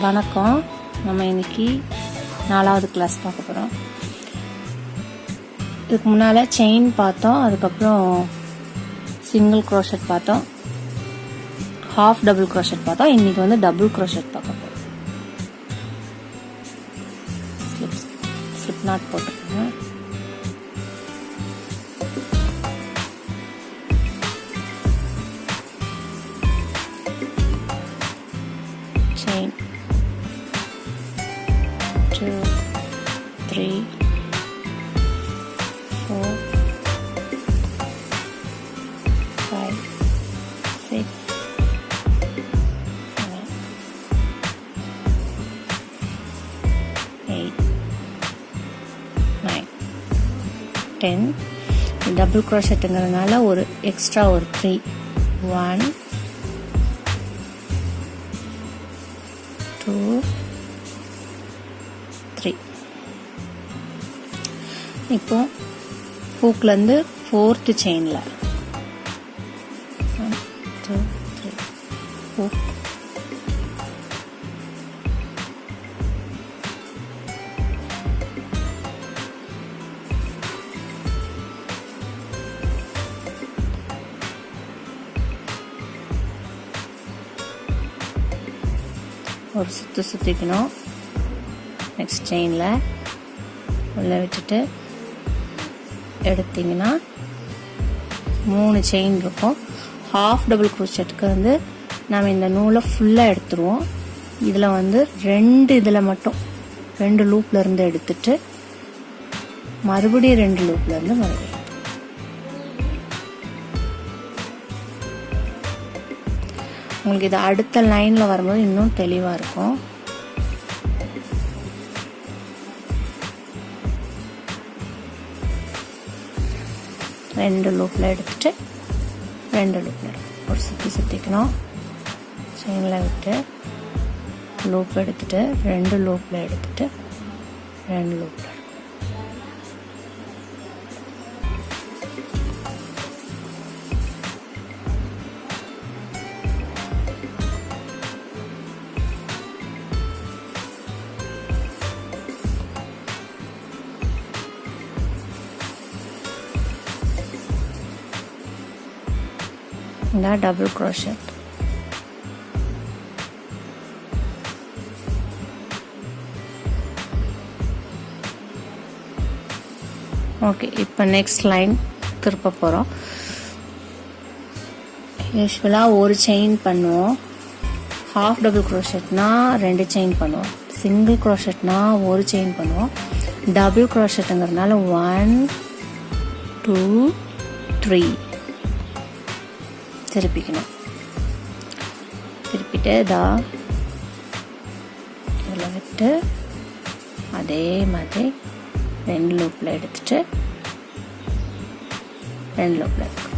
வணக்கம். நம்ம இன்னைக்கு 4வது கிளாஸ் பார்க்க போகிறோம். இதுக்கு முன்னால் செயின் பார்த்தோம், அதுக்கப்புறம் சிங்கிள் க்ரோஷெட் பார்த்தோம், ஹாஃப் டபுள் க்ரோஷெட் பார்த்தோம். இன்னைக்கு வந்து டபுள் க்ரோஷெட் பார்க்க போகிறோம். ஸ்லிப் நாட் போட்டுருக்கோங்க. Chain 2 3 4 5 6 7 8 9 10. டபுள் க்ரோஷெட்டுங்கிறதுனால ஒரு எக்ஸ்ட்ரா ஒரு 3 1 2 3. இப்போ ஹூக்லேருந்து 4th செயினில் 1 2 3 ஹூக், ஒரு சுற்றிக்கணும். நெக்ஸ்ட் செயினில் உள்ளே விட்டுட்டு எடுத்திங்கன்னா 3 செயின் இருக்கும். ஹாஃப் டபுள் க்ரோஷெட்டுக்கு வந்து நம்ம இந்த நூலை ஃபுல்லாக எடுத்துருவோம். இதில் வந்து 2 இதில் மட்டும் 2 லூப்பில் இருந்து எடுத்துட்டு மறுபடியும் 2 லூப்பில் இருந்து மறுபடியும் உங்களுக்கு இது அடுத்த லைனில் வரும்போது இன்னும் தெளிவாக இருக்கும். ரெண்டு லூப்பில் எடுத்துட்டு 2 லூப்பில் ஒரு சுற்றிக்கணும். செயினில் விட்டு லூப் எடுத்துட்டு 2 லூப்பில் எடுத்துட்டு 2 லூப்பில் டபுள் க்ரோஷெட். ஓகே, இப்போ நெக்ஸ்ட் லைன் திருப்ப போகிறோம். யூஸ்வலாக ஒரு செயின் பண்ணுவோம். ஹாஃப் டபுள் க்ரோஷெட்னா 2 செயின் பண்ணுவோம். சிங்கிள் க்ரோஷெட்னா ஒரு செயின் பண்ணுவோம். டபுள் க்ரோஷெட்டுங்கிறதுனால 1 2 3 திருப்பிக்கணும். திருப்பிட்டு இதில் விட்டு அதே மாதிரி 2 லூப்பில் எடுத்துட்டு 2 லூப்பில் எடுக்கணும்.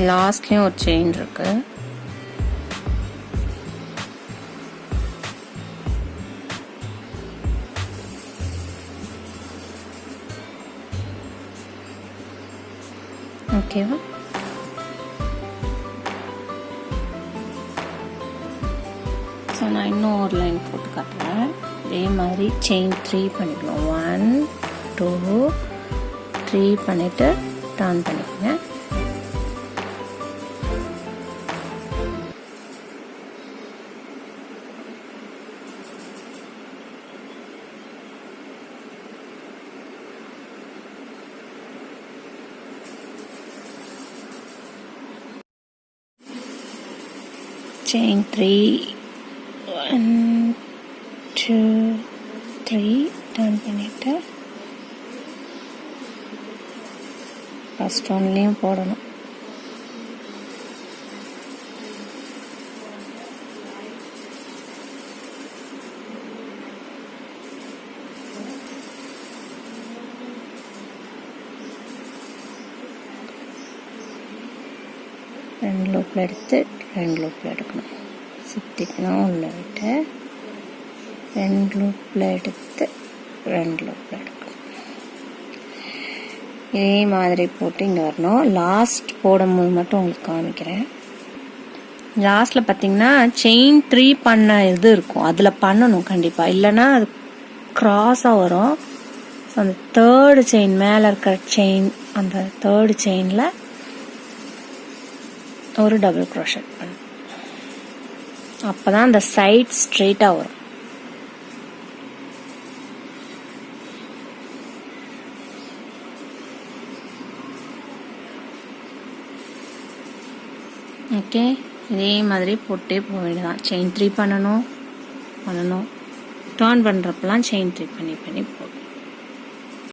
லாஸ்ட்லேயும் ஒரு செயின் இருக்கு. ஓகேவா? ஸோ நான் இன்னும் ஒரு லைன் போட்டு காட்டுறேன். இதே மாதிரி செயின் 3 பண்ணிக்கலாம். 1 2 3 பண்ணிட்டு டர்ன் பண்ணிக்கங்க. chain 3 1 2 3 turn பண்ணிட்டு ஃபர்ஸ்ட் ஒன்லயும் போடணும். ரெண்டு லூப்ல எடுத்து ரெண்டு லூப்ல எடுக்கணும். சுத்திக்கணும். உள்ள விட்டு ரெண்டு லூப்ல எடுத்து ரெண்டு லூப்ல எடுக்கணும். இதே மாதிரி போட்டு இங்க வரணும். லாஸ்ட் போடும்போது மட்டும் உங்களுக்கு காமிக்கிறேன். லாஸ்ட்ல பாத்தீங்கன்னா செயின் 3 பண்ண இது இருக்கும், அதுல பண்ணணும் கண்டிப்பா, இல்லைன்னா அது கிராஸா வரும். அந்த தேர்டு செயின் மேல இருக்கிற செயின், அந்த தேர்டு செயின்ல ஒரு டபுள் crochet பண்ணு. அப்பதான் அந்த சைட் ஸ்ட்ரெயிட்டா வரும். ஓகே, இதே மாதிரி போட்டே போக வேண்டியதான். செயின் 3 பண்ணணும். டர்ன் பண்றப்பெல்லாம் செயின் 3 பண்ணி போடணும்.